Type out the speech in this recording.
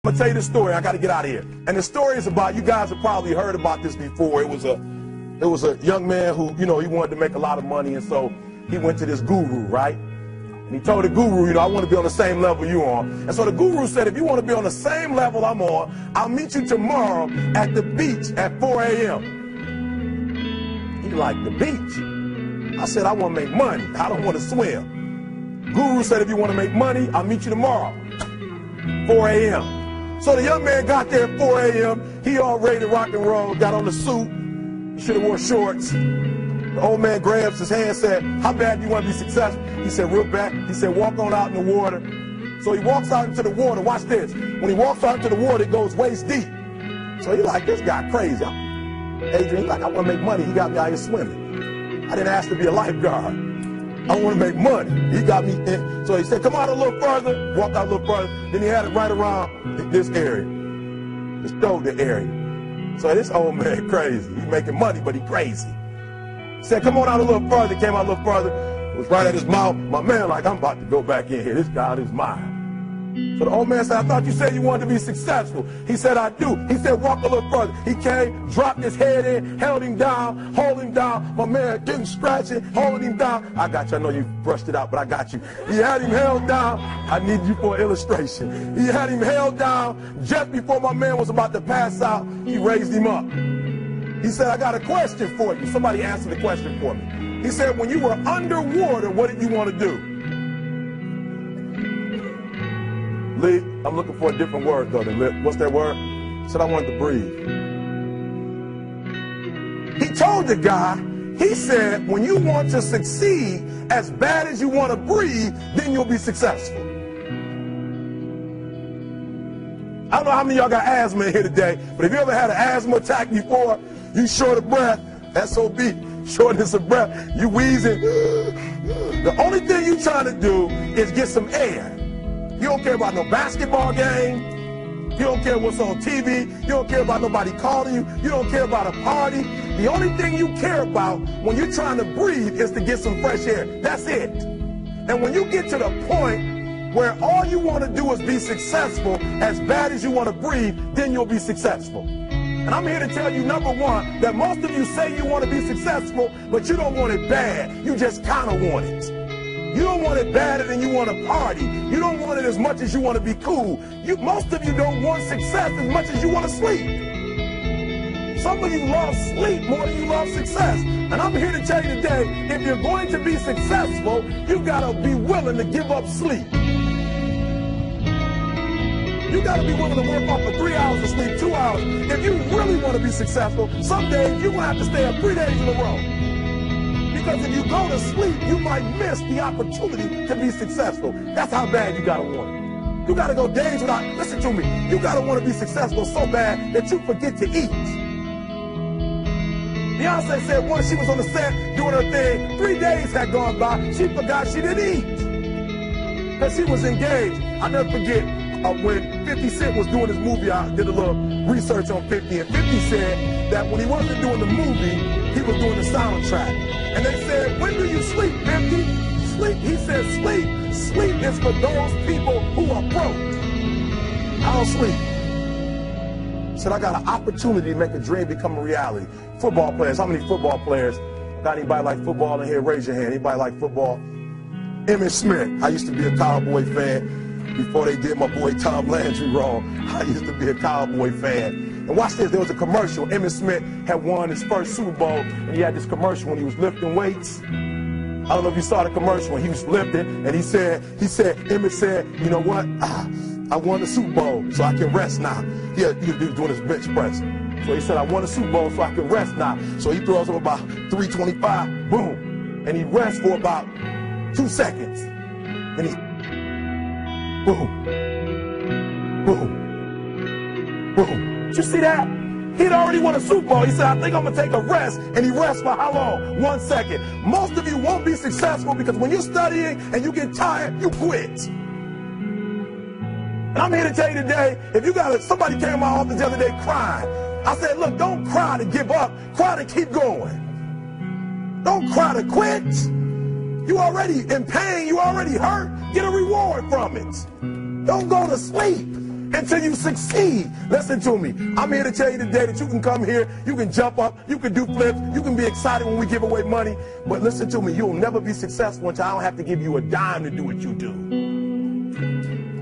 I'm gonna tell you the story. I gotta get out of here. And the story is about, you guys have probably heard about this before. It was a young man who, he wanted to make a lot of money, and so he went to this guru, right? And he told the guru, I want to be on the same level you're on. And so the guru said, if you want to be on the same level I'm on, I'll meet you tomorrow at the beach at 4 a.m. He like, the beach? I said, I want to make money. I don't want to swim. Guru said, if you want to make money, I'll meet you tomorrow, 4 a.m. So the young man got there at 4 a.m. He all ready to rock and roll, got on the suit. He should have wore shorts. The old man grabs his hand and said, how bad do you want to be successful? He said, real bad. He said, walk on out in the water. So he walks out into the water. Watch this. When he walks out into the water, it goes waist deep. So he's like, this guy crazy. Adrian, he's like, I want to make money. He got me out here swimming. I didn't ask to be a lifeguard. I want to make money. He got me in. So he said, come out a little further. Walked out a little further. Then he had it right around this area, this shoulder area. So this old man crazy. He's making money, but he crazy. He said, come on out a little further. Came out a little further. It was right at his mouth. My man like, I'm about to go back in here. This God is mine. So the old man said, I thought you said you wanted to be successful. He said, I do. He said, walk a little further. He came, dropped his head in, held him down, hold him down. My man getting scratching, holding him down. I got you. I know you brushed it out, but I got you. He had him held down. I need you for an illustration. He had him held down. Just before my man was about to pass out, he raised him up. He said, I got a question for you. Somebody answer the question for me. He said, when you were underwater, what did you want to do? Lee, I'm looking for a different word though than lip. What's that word? He said, I wanted to breathe. He told the guy, he said, when you want to succeed as bad as you want to breathe, then you'll be successful. I don't know how many of y'all got asthma in here today, but if you ever had an asthma attack before, you short of breath, SOB, shortness of breath, you wheezing. The only thing you trying to do is get some air. You don't care about no basketball game. You don't care what's on TV. You don't care about nobody calling you. You don't care about a party. The only thing you care about when you're trying to breathe is to get some fresh air. That's it. And when you get to the point where all you want to do is be successful as bad as you want to breathe, then you'll be successful. And I'm here to tell you, number one, that most of you say you want to be successful, but you don't want it bad. You just kind of want it. You don't want it badder than you want to party. You don't want it as much as you want to be cool. Most of you don't want success as much as you want to sleep. Some of you love sleep more than you love success. And I'm here to tell you today, if you're going to be successful, you got to be willing to give up sleep. You got to be willing to work off for 3 hours of sleep, 2 hours. If you really want to be successful, some days you're going to have to stay up 3 days in a row. Because if you go to sleep, you might miss the opportunity to be successful. That's how bad you got to want it. You got to go days without, listen to me, you got to want to be successful so bad that you forget to eat. Beyonce said once she was on the set doing her thing, 3 days had gone by, she forgot she didn't eat. Because she was engaged. I'll never forget when 50 Cent was doing his movie, I did a little research on 50, and 50 said that when he wasn't doing the movie, he was doing the soundtrack. And they said, when do you sleep, 50? Sleep, he said, sleep. Sleep is for those people who are broke. I don't sleep. He said, I got an opportunity to make a dream become a reality. Football players, how many football players? Got anybody like football in here? Raise your hand. Anybody like football? Emmitt Smith. I used to be a Cowboy fan. Before they did my boy Tom Landry wrong, I used to be a Cowboy fan. And watch this, there was a commercial. Emmitt Smith had won his first Super Bowl, and he had this commercial when he was lifting weights. I don't know if you saw the commercial when he was lifting, and he said, Emmitt said, you know what? I won the Super Bowl, so I can rest now. He was doing his bench press. So he said, I won the Super Bowl, so I can rest now. So he throws up about 325, boom. And he rests for about 2 seconds. And he boom, boom, boom. Did you see that? He'd already won a Super Bowl. He said, I think I'm going to take a rest. And he rests for how long? 1 second. Most of you won't be successful because when you're studying and you get tired, you quit. And I'm here to tell you today, if you got somebody came to my office the other day crying. I said, look, don't cry to give up. Cry to keep going. Don't cry to quit. You already in pain. You already hurt. Get a reward from it. Don't go to sleep. until you succeed. Listen to me. I'm here to tell you today that you can come here, you can jump up, you can do flips, you can be excited when we give away money. But listen to me, you'll never be successful until I don't have to give you a dime to do what you do.